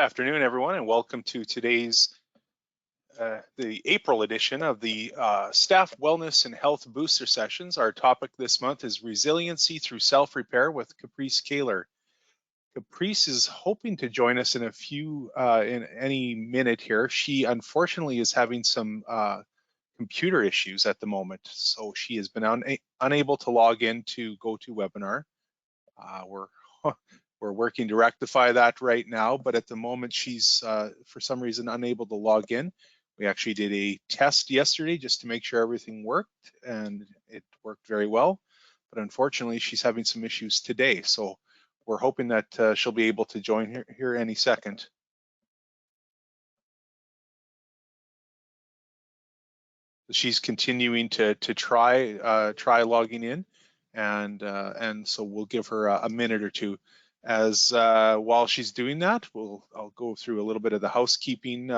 afternoon, everyone, and welcome to today's the April edition of the Staff Wellness and Health Booster Sessions. Our topic this month is Resiliency through Self-Repair with Caprice Kaler. Caprice is hoping to join us in in any minute here. She unfortunately is having some computer issues at the moment, so she has been unable to log in to GoToWebinar. We're working to rectify that right now, but at the moment she's for some reason unable to log in. We actually did a test yesterday just to make sure everything worked, and it worked very well. But unfortunately, she's having some issues today, so we're hoping that she'll be able to join here any second. She's continuing to try logging in, and so we'll give her a minute or two. As while she's doing that, I'll go through a little bit of the housekeeping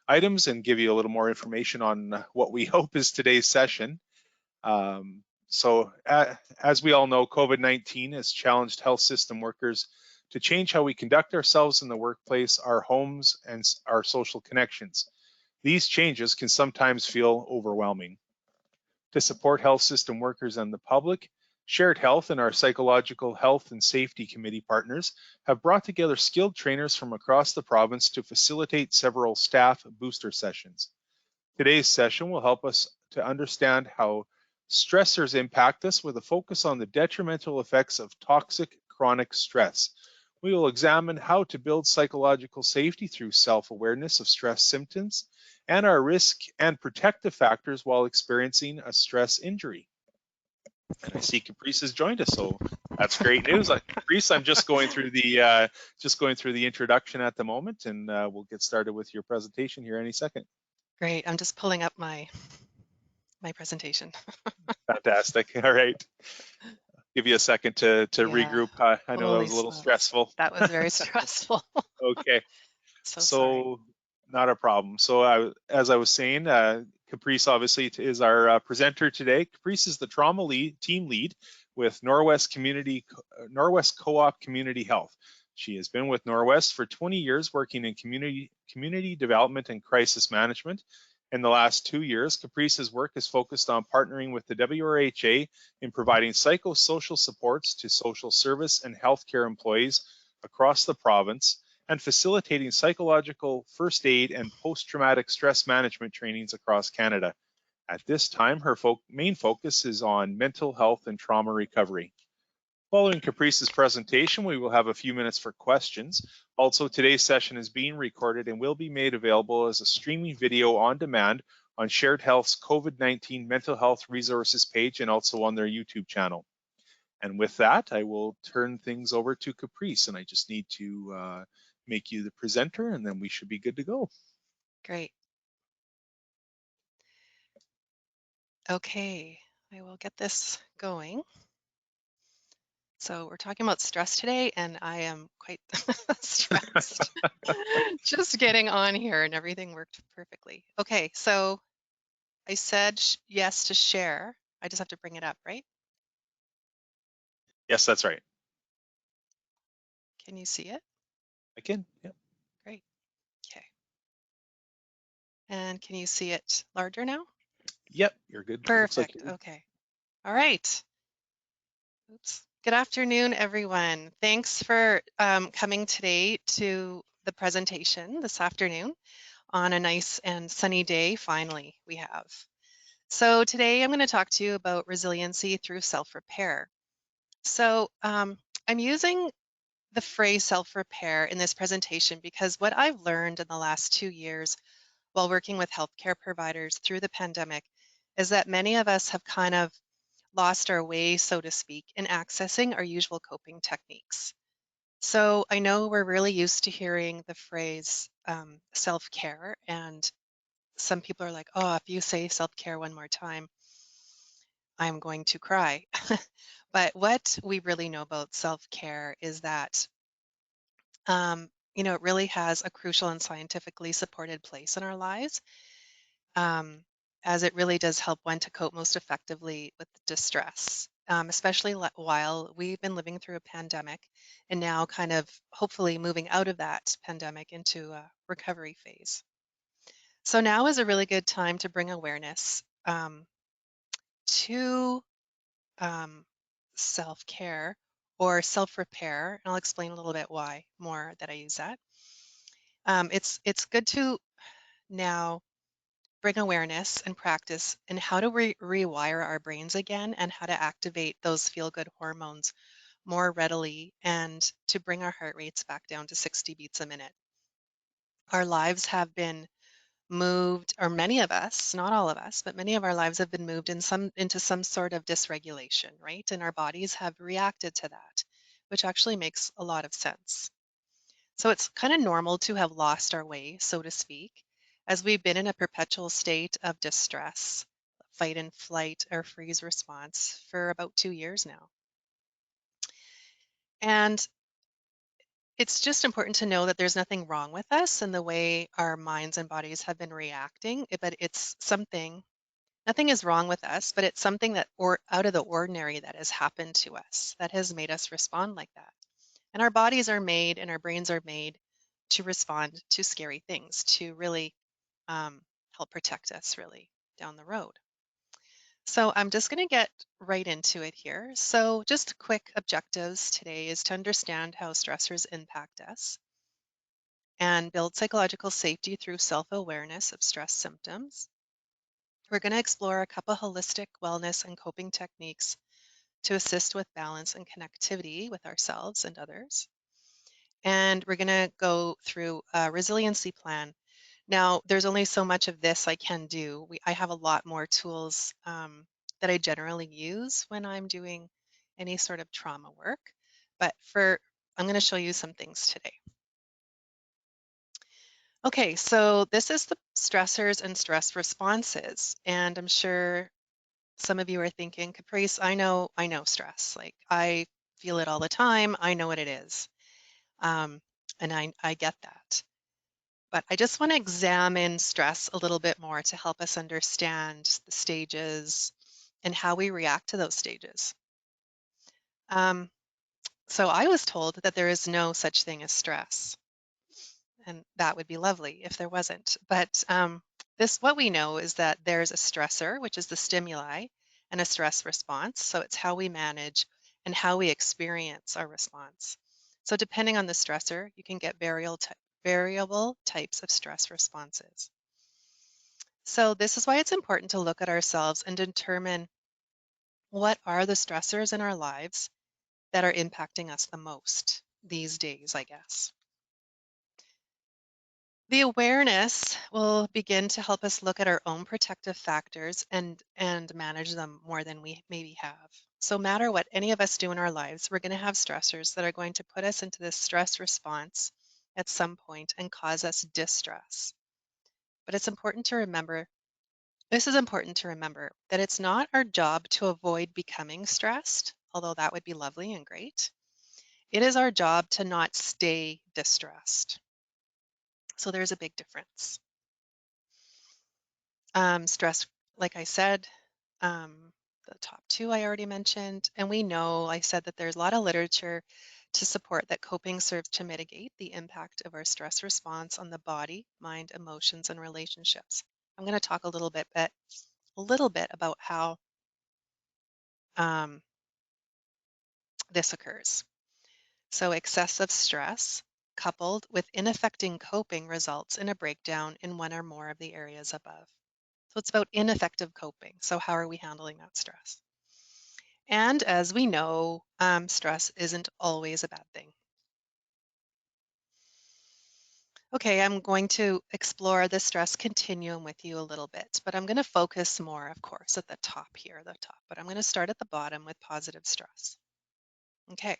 items and give you a little more information on what we hope is today's session. So as we all know, COVID-19 has challenged health system workers to change how we conduct ourselves in the workplace, our homes, and our social connections. These changes can sometimes feel overwhelming. To support health system workers and the public, Shared Health and our Psychological Health and Safety Committee partners have brought together skilled trainers from across the province to facilitate several staff booster sessions. Today's session will help us to understand how stressors impact us with a focus on the detrimental effects of toxic chronic stress. We will examine how to build psychological safety through self-awareness of stress symptoms and our risk and protective factors while experiencing a stress injury. And I see Caprice has joined us, so that's great news. Caprice, I'm just going through the introduction at the moment, and we'll get started with your presentation here any second. Great. I'm just pulling up my presentation. Fantastic. All right. Give you a second to regroup. I know that was a little stressful. That was very stressful. Okay. So not a problem. So as I was saying, Caprice obviously is our presenter today. Caprice is the trauma team lead with Norwest Co-op Community Health. She has been with Norwest for 20 years working in community development and crisis management. In the last 2 years, Caprice's work is focused on partnering with the WRHA in providing psychosocial supports to social service and healthcare employees across the province and facilitating psychological first aid and post-traumatic stress management trainings across Canada. At this time, her main focus is on mental health and trauma recovery. Following Caprice's presentation, we will have a few minutes for questions. Also, today's session is being recorded and will be made available as a streaming video on demand on Shared Health's COVID-19 mental health resources page and also on their YouTube channel. And with that, I will turn things over to Caprice, and I just need to make you the presenter, and then we should be good to go. Great. Okay, I will get this going. So we're talking about stress today, and I am quite stressed. Just getting on here, and everything worked perfectly. Okay, so I said yes to share. I just have to bring it up, right? Yes, that's right. Can you see it? I can, yeah. Great, okay. And can you see it larger now? Yep, you're good. Perfect, okay. All right. Oops. Good afternoon, everyone. Thanks for coming today to the presentation this afternoon on a nice and sunny day, finally, we have. So today I'm going to talk to you about resiliency through self-repair. So I'm using the phrase self-repair in this presentation because what I've learned in the last 2 years while working with healthcare providers through the pandemic is that many of us have kind of lost our way, so to speak, in accessing our usual coping techniques. So I know we're really used to hearing the phrase self-care, and some people are like, oh, if you say self-care one more time, I'm going to cry. But what we really know about self-care is that, it really has a crucial and scientifically supported place in our lives, as it really does help one to cope most effectively with distress. especially while we've been living through a pandemic and now kind of hopefully moving out of that pandemic into a recovery phase. So now is a really good time to bring awareness to um, self-care or self-repair, and I'll explain a little bit why more that I use that. It's good to now bring awareness and practice in how to rewire our brains again and how to activate those feel-good hormones more readily and to bring our heart rates back down to 60 beats a minute. Our lives have been moved, or many of us, not all of us, but many of our lives have been moved into some sort of dysregulation, right? And our bodies have reacted to that, which actually makes a lot of sense. So it's kind of normal to have lost our way, so to speak, as we've been in a perpetual state of distress, fight and flight or freeze response for about 2 years now. And it's just important to know that there's nothing wrong with us and the way our minds and bodies have been reacting, but it's something, nothing is wrong with us, but it's something that or out of the ordinary that has happened to us that has made us respond like that. And our bodies are made and our brains are made to respond to scary things, to really help protect us really down the road. So I'm just going to get right into it here. So just quick objectives today is to understand how stressors impact us and build psychological safety through self-awareness of stress symptoms. We're going to explore a couple holistic wellness and coping techniques to assist with balance and connectivity with ourselves and others. And we're going to go through a resiliency plan. Now, there's only so much of this I can do. I have a lot more tools that I generally use when I'm doing any sort of trauma work, but I'm going to show you some things today. Okay, so this is the stressors and stress responses, and I'm sure some of you are thinking, Caprice, I know stress. Like I feel it all the time. I know what it is, and I get that. But I just want to examine stress a little bit more to help us understand the stages and how we react to those stages. So I was told that there is no such thing as stress, and that would be lovely if there wasn't. But what we know is that there's a stressor, which is the stimuli, and a stress response. So it's how we manage and how we experience our response. So depending on the stressor, you can get variable types of stress responses. So this is why it's important to look at ourselves and determine what are the stressors in our lives that are impacting us the most these days, I guess. The awareness will begin to help us look at our own protective factors and manage them more than we maybe have. So no matter what any of us do in our lives, we're going to have stressors that are going to put us into this stress response at some point and cause us distress. But it's important to remember, this is important to remember, that it's not our job to avoid becoming stressed, although that would be lovely and great. It is our job to not stay distressed. So there's a big difference. Stress, like I said, the top two I already mentioned, and we know, I said that there's a lot of literature to support that coping serves to mitigate the impact of our stress response on the body, mind, emotions, and relationships. I'm going to talk a little bit about how this occurs. So excessive stress coupled with ineffective coping results in a breakdown in one or more of the areas above. So it's about ineffective coping. So how are we handling that stress? And as we know, stress isn't always a bad thing. Okay, I'm going to explore the stress continuum with you a little bit, but I'm going to focus more, of course, at the top here, but I'm going to start at the bottom with positive stress. Okay.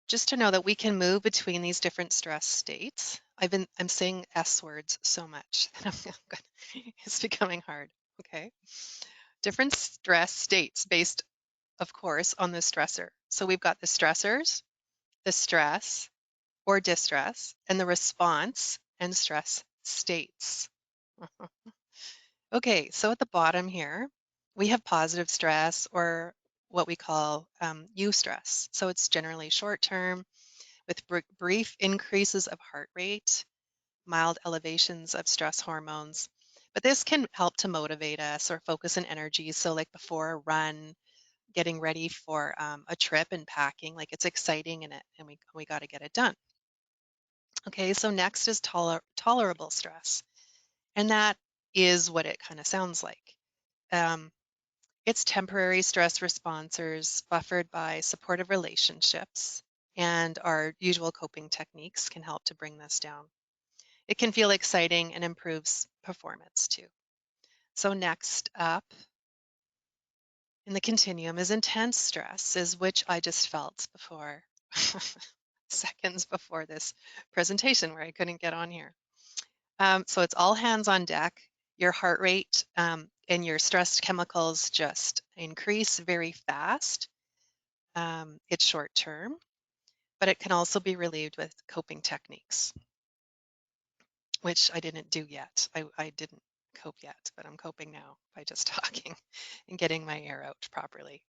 Just to know that we can move between these different stress states. I'm saying S words so much that it's becoming hard. Okay. Different stress states based, of course, on the stressor. So we've got the stressors, the stress or distress, and the response and stress states. Okay, so at the bottom here, We have positive stress, or what we call eustress. So it's generally short term with brief increases of heart rate, mild elevations of stress hormones. But this can help to motivate us or focus on energy. So like before a run, getting ready for a trip and packing, like it's exciting and we got to get it done. Okay, so next is tolerable stress. And that is what it kind of sounds like. Um, it's temporary stress responses buffered by supportive relationships, and our usual coping techniques can help to bring this down. It can feel exciting and improves performance too. So next up in the continuum is intense stress, is which I just felt before, seconds before this presentation where I couldn't get on here. So it's all hands on deck. Your heart rate and your stress chemicals just increase very fast. It's short term, but it can also be relieved with coping techniques, which I didn't do yet. I didn't cope yet, but I'm coping now by just talking and getting my air out properly.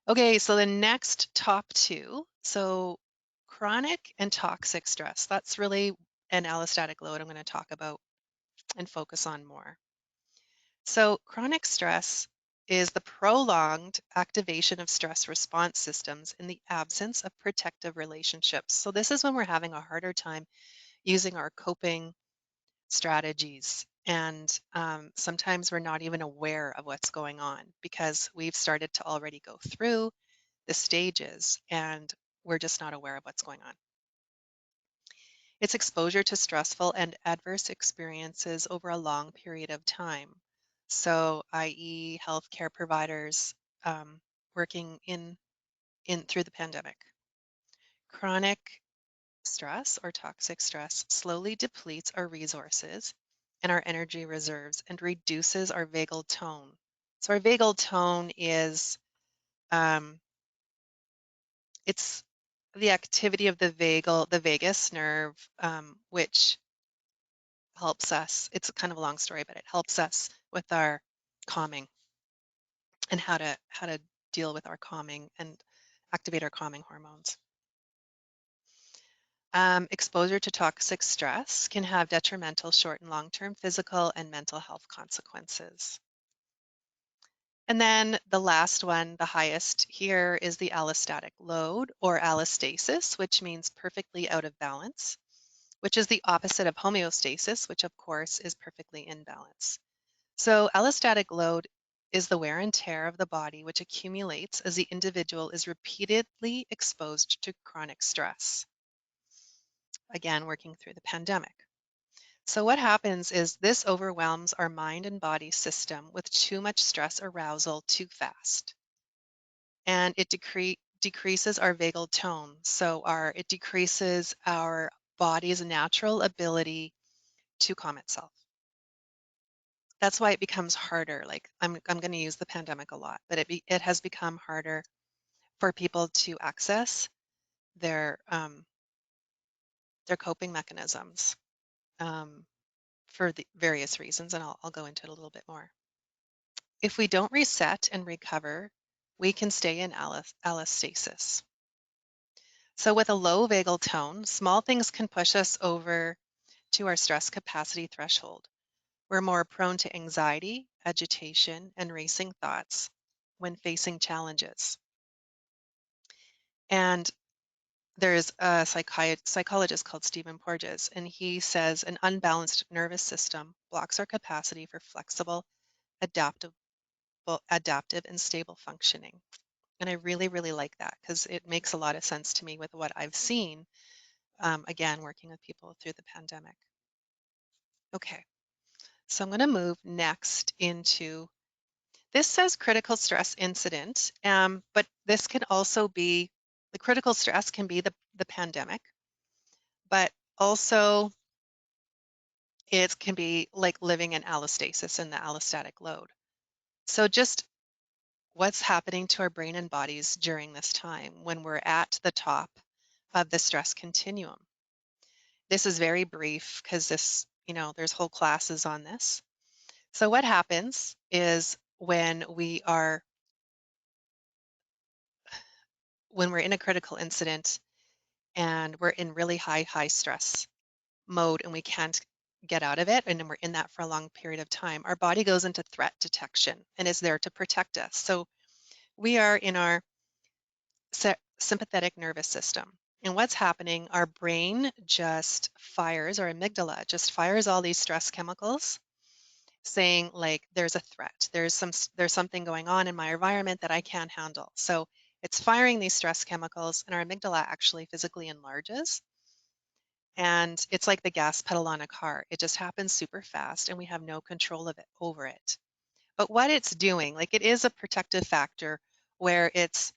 Okay, so the next top two. So chronic and toxic stress. That's really an allostatic load I'm going to talk about and focus on more. So chronic stress is the prolonged activation of stress response systems in the absence of protective relationships. So this is when we're having a harder time using our coping strategies. And sometimes we're not even aware of what's going on because we've started to already go through the stages and we're just not aware of what's going on. It's exposure to stressful and adverse experiences over a long period of time. So, i.e., healthcare providers working in through the pandemic. Chronic stress or toxic stress slowly depletes our resources and our energy reserves and reduces our vagal tone. So our vagal tone is it's the activity of the vagus nerve, which helps us. It's kind of a long story, but it helps us with our calming and how to deal with our calming and activate our calming hormones. Exposure to toxic stress can have detrimental short and long-term physical and mental health consequences. And then the last one, the highest here, is the allostatic load or allostasis, which means perfectly out of balance, which is the opposite of homeostasis, which of course is perfectly in balance. So allostatic load is the wear and tear of the body which accumulates as the individual is repeatedly exposed to chronic stress. Again, working through the pandemic. So what happens is this overwhelms our mind and body system with too much stress arousal too fast. And it decreases our vagal tone. So it decreases our body's natural ability to calm itself. That's why it becomes harder. Like I'm going to use the pandemic a lot, but it has become harder for people to access their coping mechanisms for the various reasons, and I'll go into it a little bit more. If we don't reset and recover, we can stay in allostasis. So with a low vagal tone, small things can push us over to our stress capacity threshold. We're more prone to anxiety, agitation, and racing thoughts when facing challenges. And there's a psychologist called Stephen Porges, and he says an unbalanced nervous system blocks our capacity for flexible, adaptive, and stable functioning. And I really, really like that because it makes a lot of sense to me with what I've seen, again, working with people through the pandemic. Okay, so I'm going to move next into, this says critical stress incident, but this can also be, the critical stress can be the pandemic, but also it can be like living in allostasis and the allostatic load. So just what's happening to our brain and bodies during this time when we're at the top of the stress continuum. This is very brief because this, there's whole classes on this. So what happens is when we're in a critical incident and we're in really high stress mode and we can't get out of it, and then we're in that for a long period of time, our body goes into threat detection and is there to protect us. So we are in our sympathetic nervous system. And what's happening, our brain just fires, our amygdala just fires all these stress chemicals saying like there's a threat, there's something going on in my environment that I can't handle. So it's firing these stress chemicals and our amygdala actually physically enlarges, and it's like the gas pedal on a car. It just happens super fast and we have no control of it over it. But what it's doing, like it is a protective factor where it's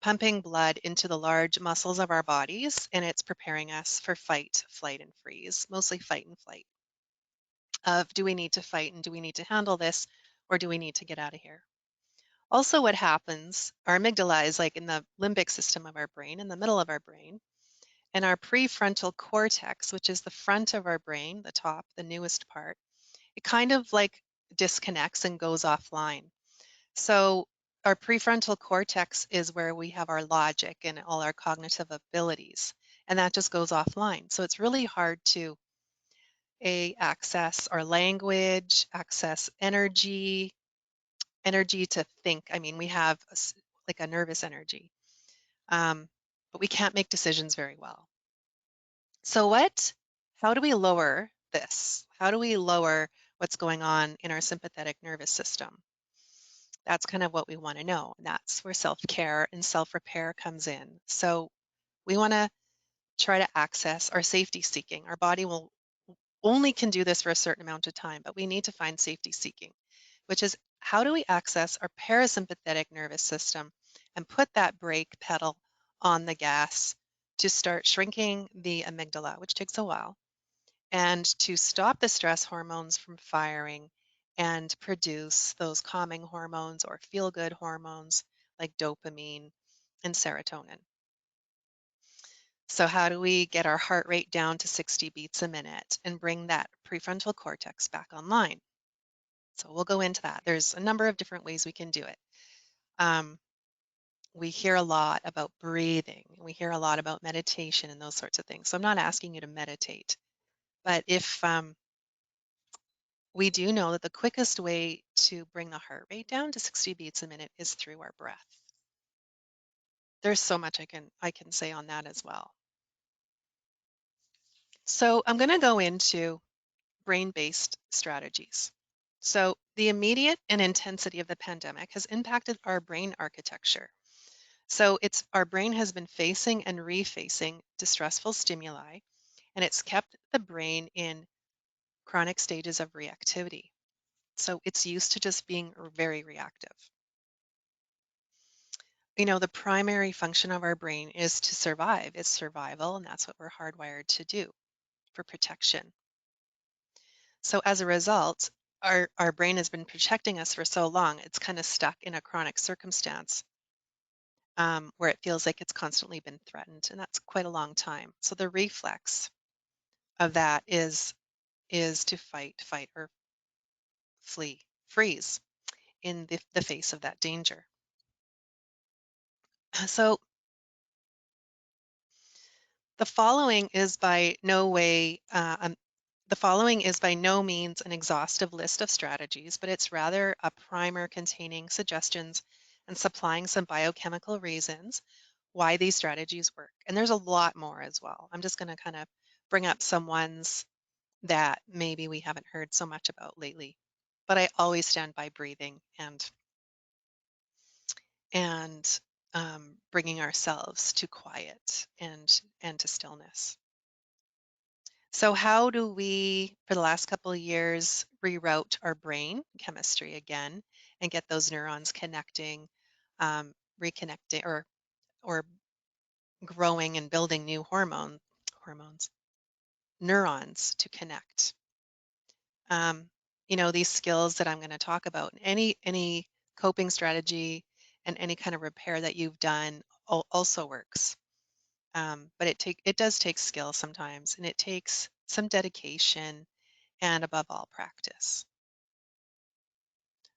pumping blood into the large muscles of our bodies and it's preparing us for fight, flight, and freeze, mostly fight and flight. Of do we need to fight and do we need to handle this or do we need to get out of here? Also, what happens, our amygdala is like in the limbic system of our brain, in the middle of our brain, and our prefrontal cortex, which is the front of our brain, the top, the newest part, it kind of like disconnects and goes offline. So our prefrontal cortex is where we have our logic and all our cognitive abilities, and that just goes offline. So it's really hard to access our language, access energy to think. I mean, we have like a nervous energy, but we can't make decisions very well. So how do we lower this? How do we lower what's going on in our sympathetic nervous system? That's kind of what we want to know. And that's where self-care and self-repair comes in. So we want to try to access our safety seeking. Our body will only can do this for a certain amount of time, but we need to find safety seeking, which is how do we access our parasympathetic nervous system and put that brake pedal on the gas to start shrinking the amygdala, which takes a while, and to stop the stress hormones from firing and produce those calming hormones or feel-good hormones like dopamine and serotonin. So how do we get our heart rate down to 60 beats a minute and bring that prefrontal cortex back online? So we'll go into that. There's a number of different ways we can do it. We hear a lot about breathing. We hear a lot about meditation and those sorts of things. So I'm not asking you to meditate, but if we do know that the quickest way to bring the heart rate down to 60 beats a minute is through our breath. There's so much I can say on that as well. So I'm going to go into brain-based strategies. So the immediate and intensity of the pandemic has impacted our brain architecture. So our brain has been facing and refacing distressful stimuli, and it's kept the brain in chronic stages of reactivity. So it's used to just being very reactive. You know, the primary function of our brain is to survive. It's survival, and that's what we're hardwired to do for protection. So as a result, our brain has been protecting us for so long, it's kind of stuck in a chronic circumstance where it feels like it's constantly been threatened, and that's quite a long time. So the reflex of that is to fight, or flee, freeze in the face of that danger. So the following is by no means an exhaustive list of strategies, but it's rather a primer containing suggestions and supplying some biochemical reasons why these strategies work. And there's a lot more as well. I'm just going to kind of bring up some ones that maybe we haven't heard so much about lately. But I always stand by breathing and bringing ourselves to quiet and to stillness. So how do we, for the last couple of years, reroute our brain chemistry again and get those neurons connecting, reconnecting, or growing and building new neurons to connect? You know, these skills that I'm going to talk about, any coping strategy and any kind of repair that you've done also works. But it does take skill sometimes, and it takes some dedication and above all practice.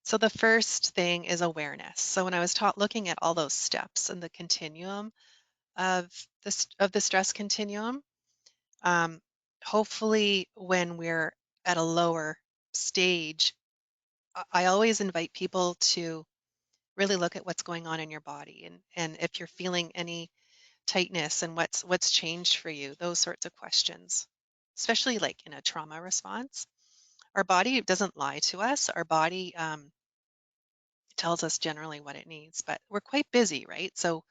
So the first thing is awareness. So when I was taught looking at all those steps in the continuum of the stress continuum, um, hopefully when we're at a lower stage, I always invite people to really look at what's going on in your body, and if you're feeling any tightness and what's changed for you, those sorts of questions, especially like in a trauma response. Our body doesn't lie to us. Our body tells us generally what it needs, but we're quite busy, right? So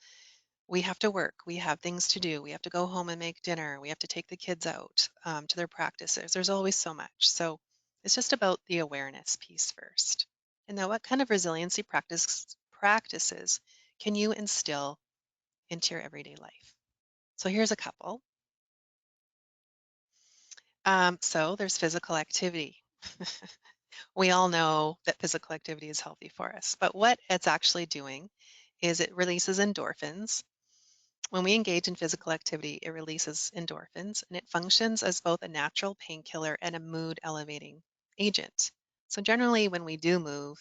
we have to work, we have things to do, we have to go home and make dinner, we have to take the kids out to their practices. There's always so much. So it's just about the awareness piece first. And now, what kind of resiliency practices can you instill into your everyday life? So here's a couple. So there's physical activity. We all know that physical activity is healthy for us, but what it's actually doing is it releases endorphins. When we engage in physical activity, it releases endorphins and it functions as both a natural painkiller and a mood elevating agent. So generally when we do move,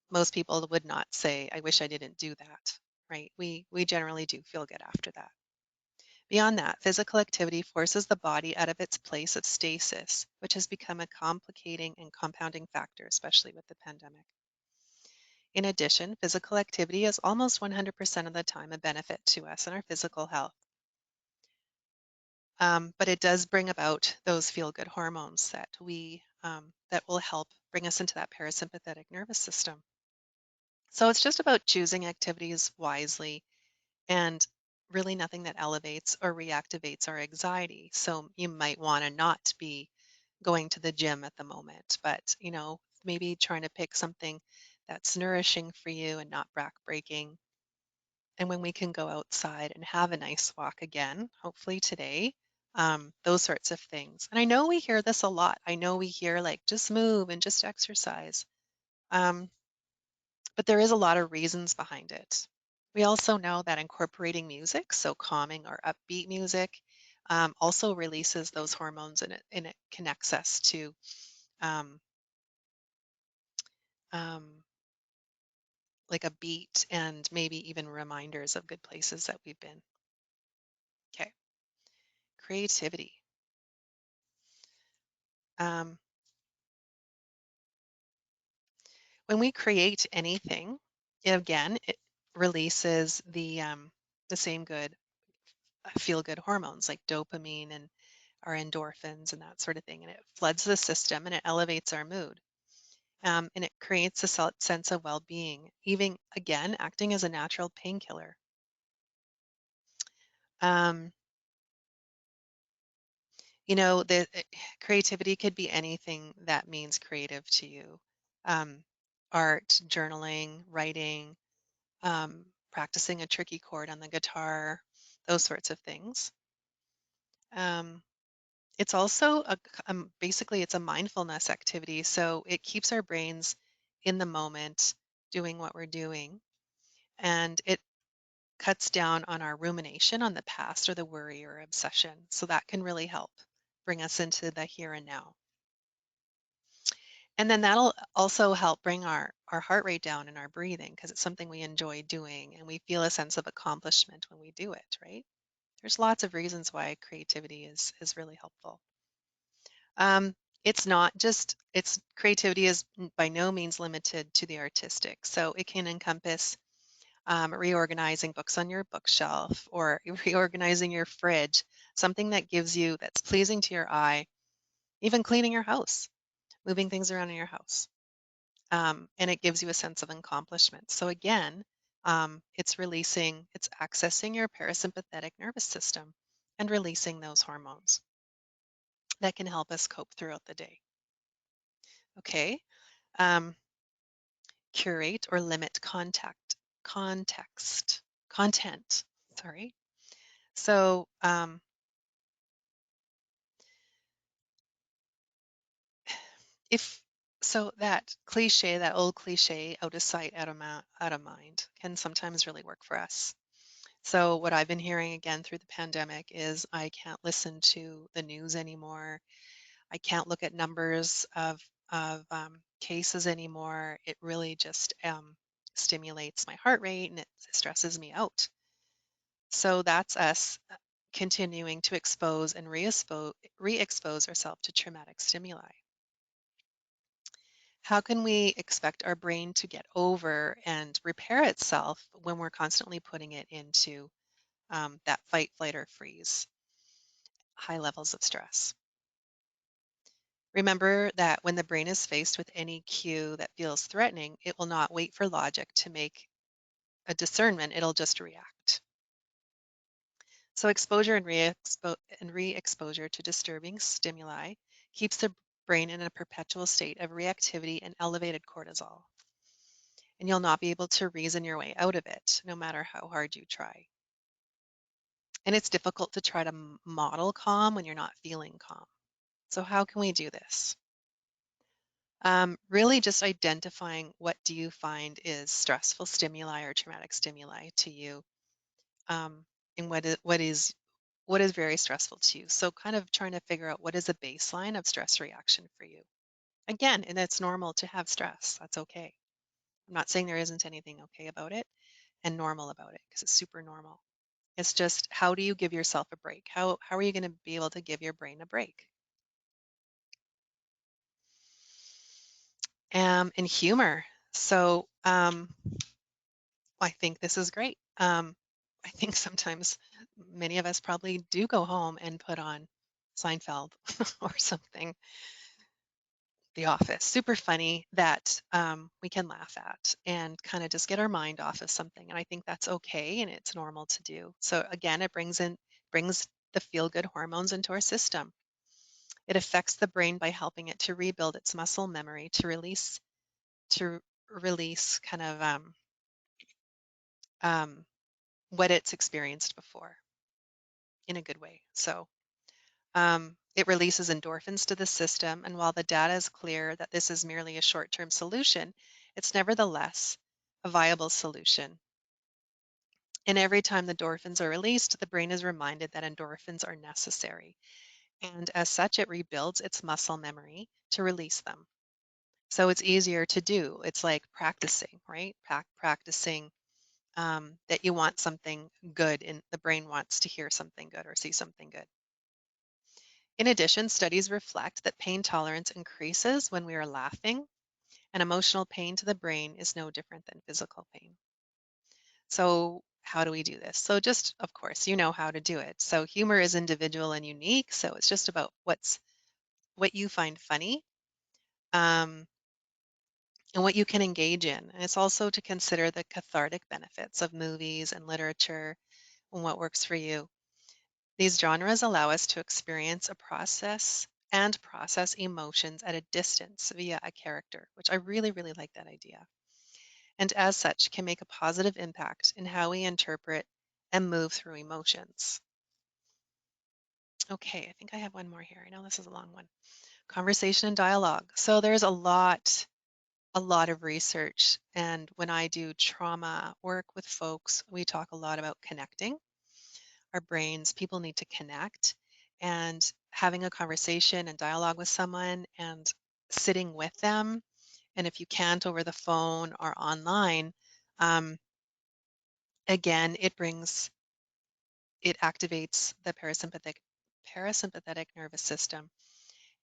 most people would not say, I wish I didn't do that, right? We generally do feel good after that. Beyond that, physical activity forces the body out of its place of stasis, which has become a complicating and compounding factor, especially with the pandemic. In addition, physical activity is almost 100% of the time a benefit to us and our physical health. But it does bring about those feel-good hormones that that will help bring us into that parasympathetic nervous system. So it's just about choosing activities wisely and really nothing that elevates or reactivates our anxiety. So you might want to not be going to the gym at the moment, but maybe trying to pick something that's nourishing for you and not backbreaking. And when we can go outside and have a nice walk again, hopefully today, those sorts of things. And I know we hear this a lot. I know we hear like just move and just exercise. Um, but there is a lot of reasons behind it. We also know that incorporating music, so calming or upbeat music, also releases those hormones and it connects us to um, um, like a beat and maybe even reminders of good places that we've been. Okay, creativity. Um, when we create anything, again, it releases the same good feel-good hormones like dopamine and our endorphins and that sort of thing, and it floods the system and it elevates our mood. And it creates a sense of well-being, even again acting as a natural painkiller. Um, the creativity could be anything that means creative to you. Um, art, journaling, writing, practicing a tricky chord on the guitar, those sorts of things. Um, it's also basically it's a mindfulness activity, so it keeps our brains in the moment doing what we're doing, and it cuts down on our rumination on the past or the worry or obsession. So that can really help bring us into the here and now. And then that'll also help bring our heart rate down and our breathing because it's something we enjoy doing and we feel a sense of accomplishment when we do it, right? There's lots of reasons why creativity is really helpful. Um, it's not just, it's creativity is by no means limited to the artistic. So it can encompass reorganizing books on your bookshelf or reorganizing your fridge, something that gives you, that's pleasing to your eye, even cleaning your house, moving things around in your house. And it gives you a sense of accomplishment. So again, it's accessing your parasympathetic nervous system and releasing those hormones that can help us cope throughout the day. Okay. Um, curate or limit content. Sorry. So if so that cliche, that old cliche, out of sight, out of mind, can sometimes really work for us. So what I've been hearing again through the pandemic is I can't listen to the news anymore. I can't look at numbers of cases anymore. It really just stimulates my heart rate and it stresses me out. So that's us continuing to expose and re-expose ourselves to traumatic stimuli. How can we expect our brain to get over and repair itself when we're constantly putting it into that fight, flight, or freeze, high levels of stress? Remember that when the brain is faced with any cue that feels threatening, it will not wait for logic to make a discernment, it'll just react. So exposure and re-exposure to disturbing stimuli keeps the brain in a perpetual state of reactivity and elevated cortisol. And you'll not be able to reason your way out of it, no matter how hard you try. And it's difficult to try to model calm when you're not feeling calm. So how can we do this? Really just identifying what do you find is stressful stimuli or traumatic stimuli to you, and what is very stressful to you. So kind of trying to figure out what is a baseline of stress reaction for you. Again, and it's normal to have stress. That's okay. I'm not saying there isn't anything okay about it and normal about it because it's super normal. It's just how do you give yourself a break? How are you going to be able to give your brain a break? And humor. So I think this is great. I think sometimes many of us probably do go home and put on Seinfeld or something, The Office, super funny that we can laugh at and kind of just get our mind off of something. And I think that's okay and it's normal to do. So again, it brings the feel-good hormones into our system. It affects the brain by helping it to rebuild its muscle memory to release kind of um, what it's experienced before in a good way. So it releases endorphins to the system, and while the data is clear that this is merely a short-term solution, it's nevertheless a viable solution. And every time the endorphins are released, the brain is reminded that endorphins are necessary. And as such, it rebuilds its muscle memory to release them. So it's easier to do. It's like practicing, right? Practicing that you want something good and the brain wants to hear something good or see something good. In addition, studies reflect that pain tolerance increases when we are laughing, and emotional pain to the brain is no different than physical pain. So how do we do this? So just, of course, you know how to do it. So humor is individual and unique. So it's just about what you find funny, um, and what you can engage in. And it's also to consider the cathartic benefits of movies and literature and what works for you. These genres allow us to experience process emotions at a distance via a character, which I really, really like that idea. And as such, can make a positive impact in how we interpret and move through emotions. Okay, I think I have one more here. I know this is a long one. Conversation and dialogue. So there's a lot of research. And when I do trauma work with folks, we talk a lot about connecting our brains. People need to connect and having a conversation and dialogue with someone and sitting with them. And if you can't over the phone or online, um, again, it activates the parasympathetic nervous system,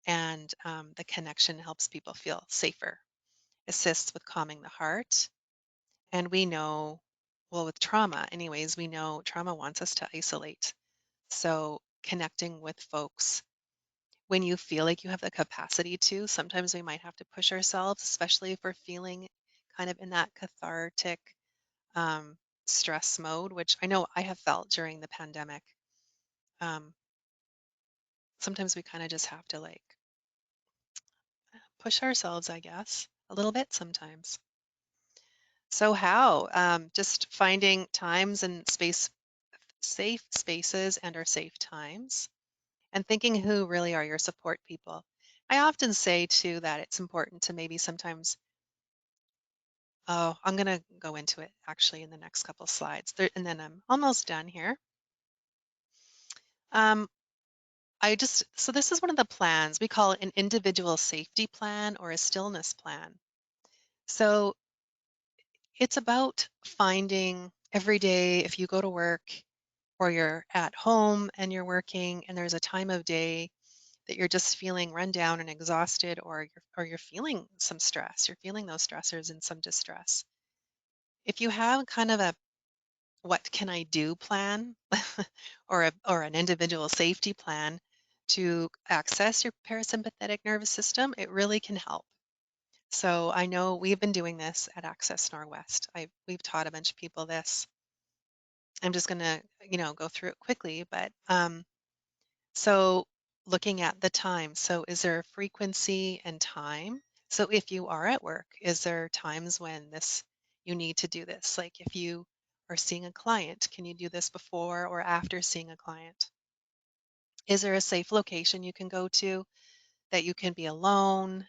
and the connection helps people feel safer, assists with calming the heart. And we know, well, with trauma, anyways, we know trauma wants us to isolate. So connecting with folks when you feel like you have the capacity to, sometimes we might have to push ourselves, especially if we're feeling kind of in that cathartic um, stress mode, which I know I have felt during the pandemic. Um, Sometimes we kind of just have to like push ourselves, I guess, a little bit sometimes. So how? Just finding times and safe spaces and our safe times, and thinking who really are your support people. I often say too that it's important to maybe sometimes, oh, I'm going to go into it actually in the next couple slides, and then I'm almost done here. Um, so this is one of the plans. We call it an individual safety plan or a stillness plan. So it's about finding every day if you go to work or you're at home and you're working and there's a time of day that you're just feeling run down and exhausted or you're feeling some stress, you're feeling those stressors and some distress. If you have kind of a what can I do plan or an individual safety plan to access your parasympathetic nervous system, it really can help. So I know we've been doing this at Access Norwest. We've taught a bunch of people this. I'm just going to, go through it quickly, but so looking at the time. So is there a frequency and time? So if you are at work, is there times when you need to do this? Like if you are seeing a client, can you do this before or after seeing a client? Is there a safe location you can go to that you can be alone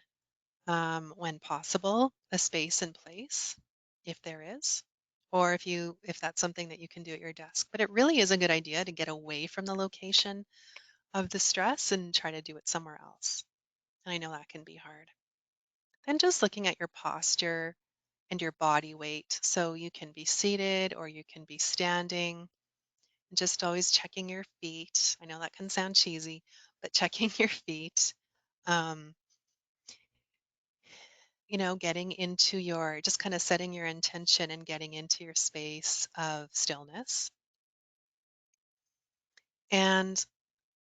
when possible, a space and place, if there is, or if that's something that you can do at your desk. But it really is a good idea to get away from the location of the stress and try to do it somewhere else. And I know that can be hard. Then just looking at your posture and your body weight. So you can be seated or you can be standing. Just always checking your feet. I know that can sound cheesy, but checking your feet. Um, getting into just kind of setting your intention and getting into your space of stillness. And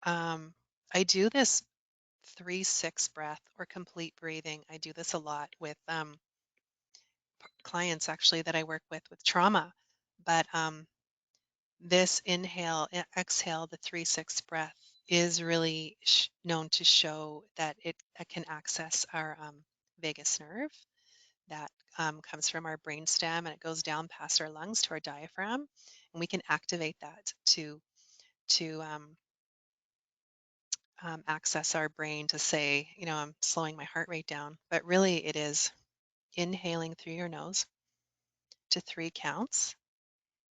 I do this 3-6 breath or complete breathing. I do this a lot with clients actually that I work with trauma. But this inhale, exhale, the 3-6 breath is really known to show that it can access our vagus nerve that comes from our brainstem and it goes down past our lungs to our diaphragm, and we can activate that to access our brain to say, I'm slowing my heart rate down. But really, it is inhaling through your nose to 3 counts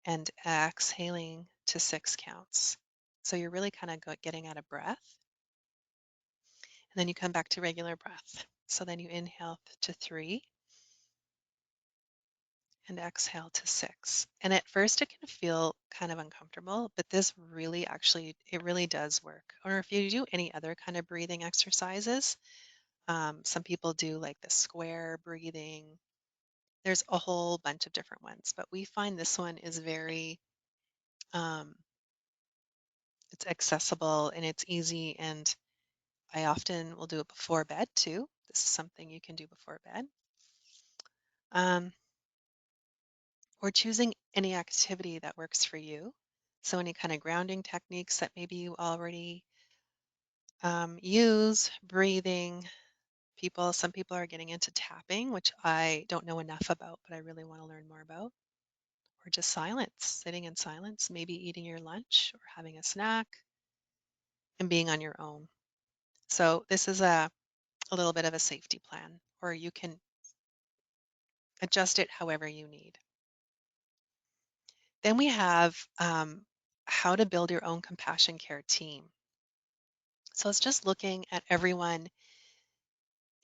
and exhaling to 6 counts. So you're really kind of getting out of breath, and then you come back to regular breath. So then you inhale to 3 and exhale to 6. And at first it can feel kind of uncomfortable, but this really it really does work. Or if you do any other kind of breathing exercises, some people do like the square breathing. There's a whole bunch of different ones, but we find this one is um, it's accessible and it's easy. And I often will do it before bed too. This is something you can do before bed. Um, or choosing any activity that works for you. So any kind of grounding techniques that maybe you already use, breathing. Some people are getting into tapping, which I don't know enough about, but I really want to learn more about. Or just silence, sitting in silence, maybe eating your lunch or having a snack and being on your own. So this is a little bit of a safety plan, or you can adjust it however you need. Then we have how to build your own compassion care team. So it's just looking at everyone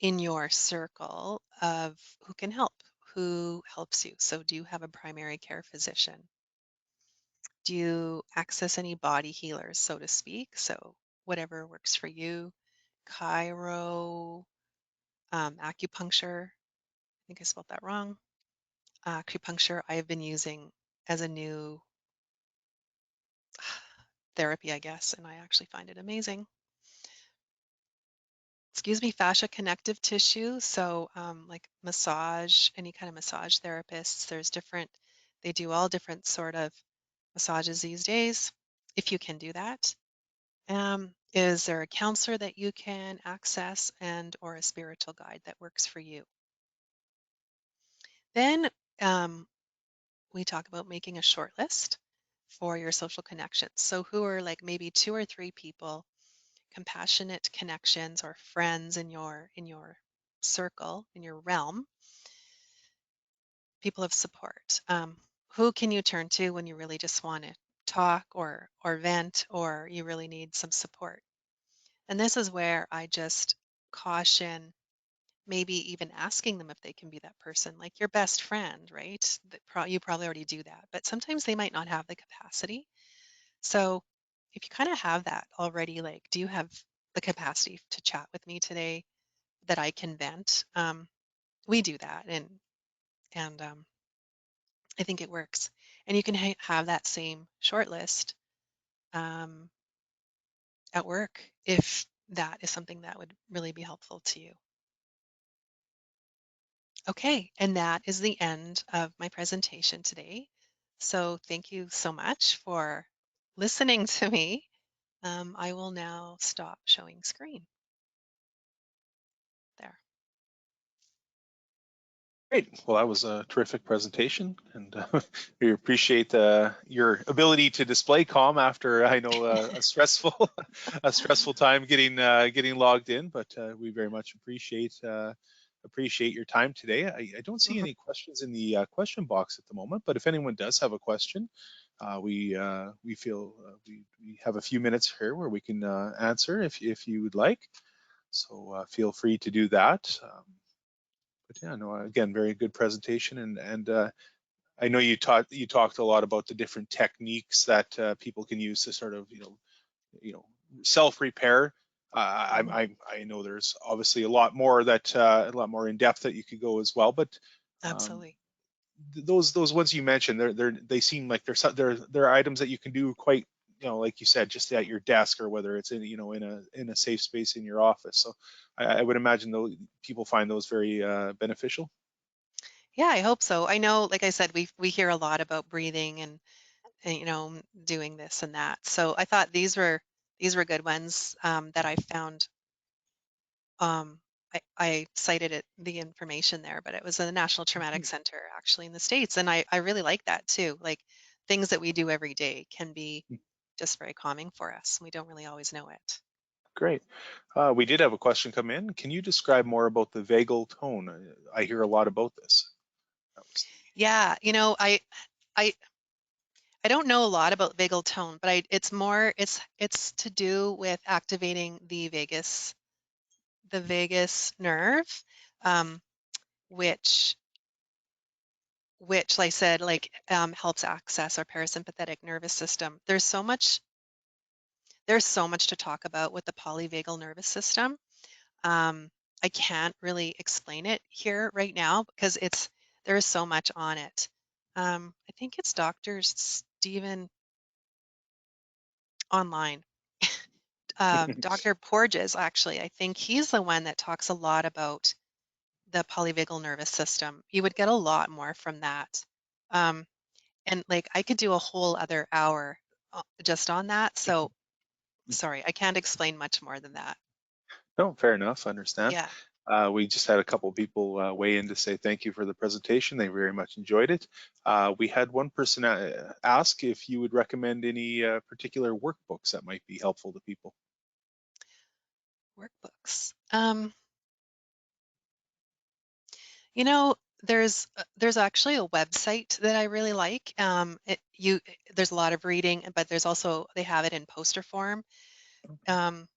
in your circle of who can help, who helps you. So do you have a primary care physician? Do you access any body healers, so to speak? So whatever works for you. Chiro, acupuncture. I think I spelled that wrong. Acupuncture I have been using as a new therapy, I guess, and I actually find it amazing. Excuse me, fascia connective tissue. So like massage, any kind of massage therapists, they do all different sort of massages these days, if you can do that. Is there a counselor that you can access and or a spiritual guide that works for you? Then we talk about making a short list for your social connections. So who are like maybe 2 or 3 people, compassionate connections or friends in your circle, in your realm, people of support. Who can you turn to when you really just want to talk or vent or you really need some support? And this is where I just caution maybe even asking them if they can be that person, like your best friend, right? You probably already do that, but sometimes they might not have the capacity. So if you kind of have that already, like, do you have the capacity to chat with me today that I can vent? We do that, and I think it works. And you can have that same short list um, at work if that is something that would really be helpful to you. Okay, and that is the end of my presentation today. So thank you so much for listening to me. I will now stop showing screen there. Great. Well, that was a terrific presentation, and we appreciate your ability to display calm after I know a stressful a stressful time getting logged in. But we very much appreciate your time today. I don't see Mhm. any questions in the question box at the moment, but if anyone does have a question, we feel we have a few minutes here where we can answer if you would like. So feel free to do that. But yeah, no, again, very good presentation, and I know you talked a lot about the different techniques that people can use to sort of you know self repair. Mhm. I know there's obviously a lot more in depth that you could go as well, but um, Absolutely. those ones you mentioned, they seem like they're items that you can do quite, like you said, just at your desk, or whether it's in a safe space in your office. So I would imagine though people find those very beneficial. Yeah, I hope so. I know, like I said, we hear a lot about breathing and doing this and that. So I thought these were good ones that I found. Um, I cited the information there, but it was a National Traumatic Center actually in the States, and I really like that too. Like things that we do every day can be just very calming for us. We don't really always know it. Great. We did have a question come in. Can you describe more about the vagal tone? I hear a lot about this. That was Yeah, I I don't know a lot about vagal tone, but it's more it's to do with activating the vagus nerve, um, which like I said, like helps access our parasympathetic nervous system. There's so much to talk about with the polyvagal nervous system. Um, I can't really explain it here right now because there is so much on it. I think it's Dr. Stephen online. Dr. Porges, actually, I think he's the one that talks a lot about the polyvagal nervous system. You would get a lot more from that. Um, and like I could do a whole other hour just on that. So sorry, I can't explain much more than that. No, fair enough. I understand. Yeah. We just had a couple people weigh in to say thank you for the presentation. They very much enjoyed it. We had one person ask if you would recommend any particular workbooks that might be helpful to people. Workbooks. There's actually a website that I really like. There's a lot of reading, but they have it in poster form. Um,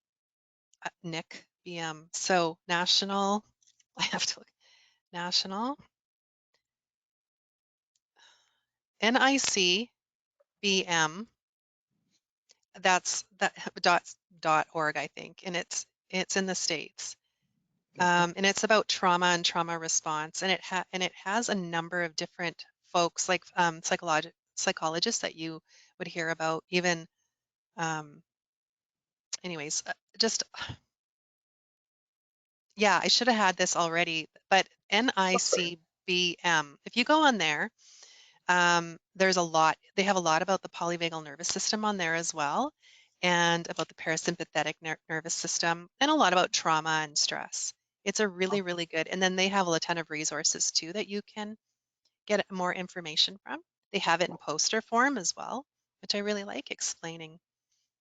Nick BM. So national, I have to look. National NICBM. That's that .org, I think, and it's in the States. Okay. And it's about trauma and trauma response, and it has a number of different folks, like psychologists that you would hear about. Even, um, anyways, just yeah, I should have had this already, but NICBM. If you go on there, there's a lot. They have a lot about the polyvagal nervous system on there as well, and about the parasympathetic nervous system, and a lot about trauma and stress. It's a really, really good. And then they have a ton of resources too that you can get more information from. They have it in poster form as well, which I really like, explaining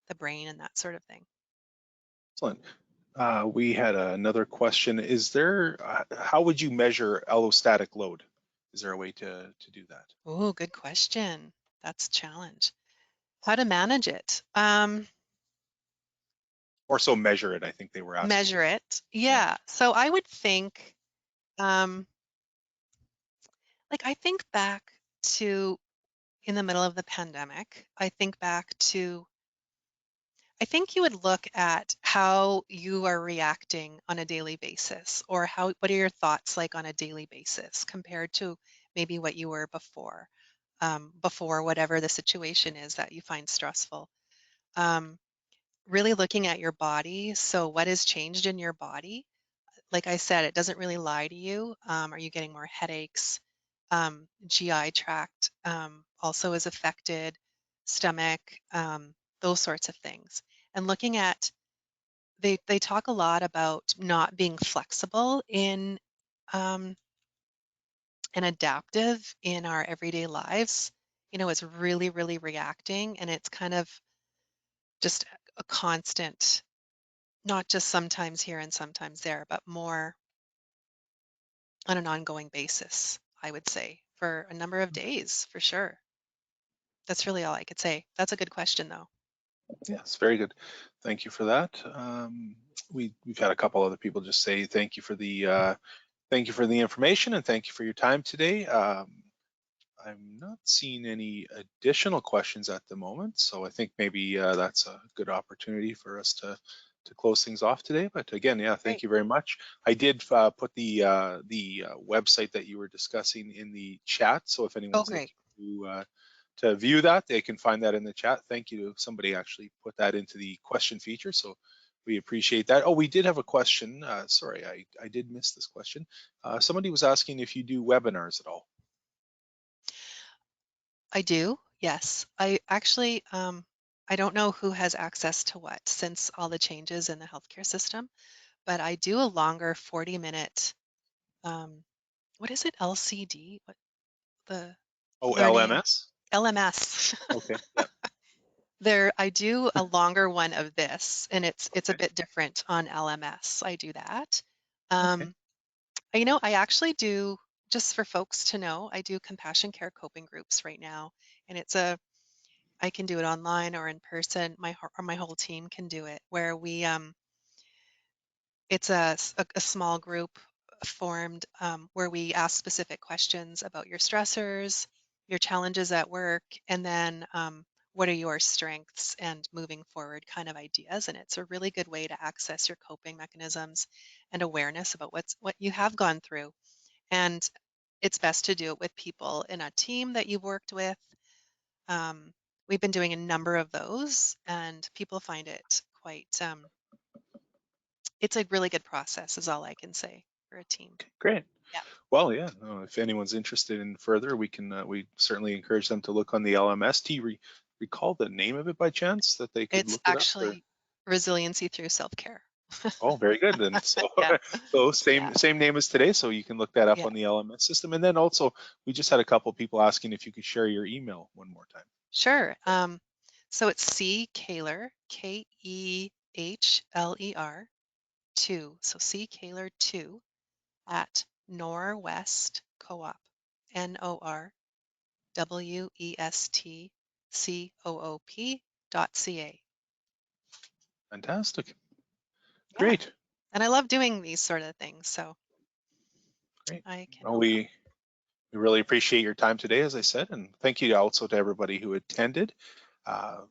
the brain and that sort of thing. Excellent. We had another question. How would you measure allostatic load? Is there a way to do that? Oh, good question. That's a challenge. How to manage it? Or so measure it, I think they were asking. Measure it. Yeah. Yeah. So I would think, um, like I think back to in the middle of the pandemic, I think you would look at how you are reacting on a daily basis, or what are your thoughts like on a daily basis compared to maybe what you were before whatever the situation is that you find stressful. Um, Really looking at your body. So what has changed in your body? Like I said, it doesn't really lie to you. Are you getting more headaches? GI tract also is affected, stomach, those sorts of things. And looking at, they talk a lot about not being flexible um, and adaptive in our everyday lives. You know, it's really, really reacting, and it's kind of just a constant, not just sometimes here and sometimes there, but more on an ongoing basis, I would say, for a number of days, for sure. That's really all I could say. That's a good question, though. Yes, very good. Thank you for that. We've had a couple other people just say thank you for the information and thank you for your time today. I'm not seeing any additional questions at the moment, so I think maybe that's a good opportunity for us to close things off today. But again, yeah, thank Great. you very much. I did put the website that you were discussing in the chat, so if Oh, anyone's great. looking to view that, they can find that in the chat. Thank you. Somebody actually put that into the question feature, so we appreciate that. Oh, we did have a question. Sorry, I did miss this question. Somebody was asking if you do webinars at all. I do, yes. I actually, I don't know who has access to what since all the changes in the healthcare system, but I do a longer 40-minute, what is it, LCD? What the Oh, learning LMS? LMS. Okay. Yeah. I do a longer one of this, and it's a Okay. bit different on LMS. I do that. Okay. Um, you know, I actually do, just for folks to know, I do compassion care coping groups right now, and I can do it online or in person. My whole team can do it, where it's a small group formed, where we ask specific questions about your stressors, your challenges at work, and then what are your strengths and moving forward kind of ideas. And it's a really good way to access your coping mechanisms and awareness about what you have gone through. And it's best to do it with people in a team that you've worked with. Um, we've been doing a number of those, and people find it quite, it's a really good process, is all I can say for a team. Great. Yeah. Well, yeah. No, if anyone's interested in further, we certainly encourage them to look on the LMS. Do you recall the name of it by chance that they could It's look it up? Or actually resiliency through self-care. oh, very good. And so Yeah. so Yeah. same name as today, so you can look that up Yeah. on the LMS system. And then also we just had a couple people asking if you could share your email one more time. Sure. So it's C Kaler, Kehler 2. So C Kaler 2 at Norwest Co-op, NORWESTCOOP.ca. Fantastic. Yeah. Great. And I love doing these sort of things, so Great. I can Well, help out. we really appreciate your time today, as I said, and thank you also to everybody who attended.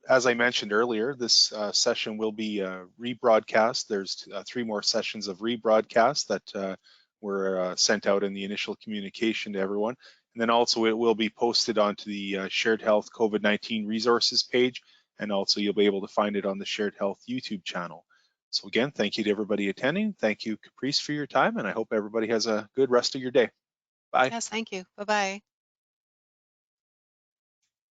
As I mentioned earlier, this session will be rebroadcast. There's 3 more sessions of rebroadcast that were sent out in the initial communication to everyone. And then also it will be posted onto the Shared Health COVID-19 resources page, and also you'll be able to find it on the Shared Health YouTube channel. So again, thank you to everybody attending. Thank you, Caprice, for your time, and I hope everybody has a good rest of your day. Bye. Yes, thank you. Bye-bye.